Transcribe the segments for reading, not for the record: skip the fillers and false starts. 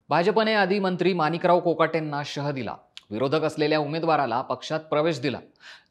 भाजपने आधी मंत्री माणिकराव कोकाटेंना शह दिला. विरोधक असलेल्या उमेदवाराला पक्षात प्रवेश दिला.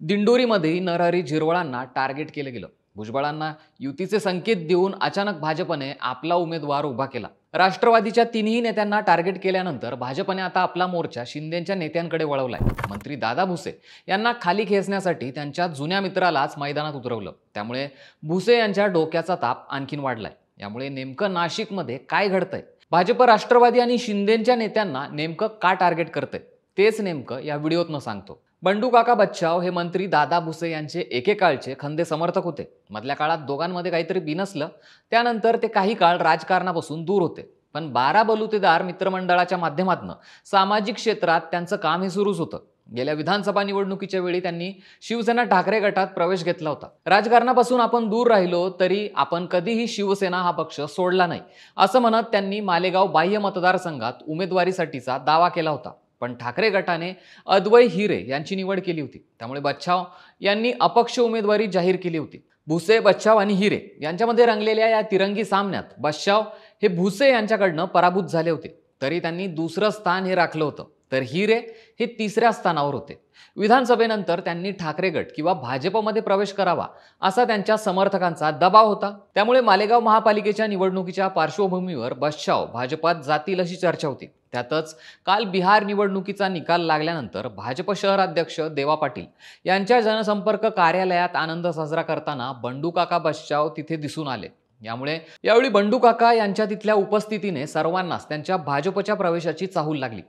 दिंडोरीमध्ये नरहरी झिरवळांना टार्गेट केलं गेलं. भुजबळांना युतीचे संकेत देऊन अचानक भाजपने आपला उमेदवार उभा केला. राष्ट्रवादीच्या तिन्ही नेत्यांना टार्गेट केल्यानंतर भाजपने आता आपला मोर्चा शिंदेच्या नेत्यांकडे वळवलाय. मंत्री दादा भुसे यांना खाली खेचण्यासाठी त्यांच्या जुन्या मित्रालाच मैदानात उतरवलं. त्यामुळे भुसे यांच्या डोक्याचा ताप आणखीन वाढलाय. यामुळे नेमकं नाशिकमध्ये काय घडतंय, भाजप राष्ट्रवादी आणि शिंदेच्या नेत्यांना नेमकं का टार्गेट करते, तेच नेमकं या व्हिडिओतनं सांगतो. बंडू काका बच्छाव हे मंत्री दादा भुसे यांचे एकेकाळचे खंदे समर्थक होते. मधल्या काळात दोघांमध्ये काहीतरी बिनसलं. त्यानंतर ते काही काळ राजकारणापासून दूर होते. पण 12 बलुतेदार मित्रमंडळाच्या माध्यमातून सामाजिक क्षेत्रात त्यांचं काम हे सुरूच होतं. गेल्या विधानसभा निवडणुकीच्या वेळी त्यांनी शिवसेना ठाकरे गटात प्रवेश घेतला होता. राजकारणापासून आपण दूर राहिलो तरी आपण कधीही शिवसेना हा पक्ष सोडला नाही, असं म्हणत त्यांनी मालेगाव बाह्य मतदारसंघात उमेदवारीसाठीचा दावा केला होता. पण ठाकरे गटाने अद्वै हिरे यांची निवड केली होती. त्यामुळे बच्छाव यांनी अपक्ष उमेदवारी जाहीर केली होती. भुसे, बच्छाव आणि हिरे यांच्यामध्ये रंगलेल्या या तिरंगी सामन्यात बच्छाव हे भुसे यांच्याकडनं पराभूत झाले होते. तरी त्यांनी दुसरं स्थान हे राखलं होतं, तर हिरे हे तिसऱ्या स्थानावर होते. विधानसभेनंतर त्यांनी ठाकरे गट किंवा भाजपमध्ये प्रवेश करावा असा त्यांच्या समर्थकांचा दबाव होता. त्यामुळे मालेगाव महापालिकेच्या निवडणुकीच्या पार्श्वभूमीवर बच्छाव भाजपात जातील अशी चर्चा होती. त्यातच काल बिहार निवडणुकीचा निकाल लागल्यानंतर भाजप शहराध्यक्ष देवा पाटील यांच्या जनसंपर्क कार्यालयात आनंद साजरा करताना बंडू काका बच्छाव तिथे दिसून आले. यावेळी बंडू काका यांच्या तिथल्या उपस्थितीने सर्वांनाच त्यांच्या भाजपच्या प्रवेशाची चाहूल लागली.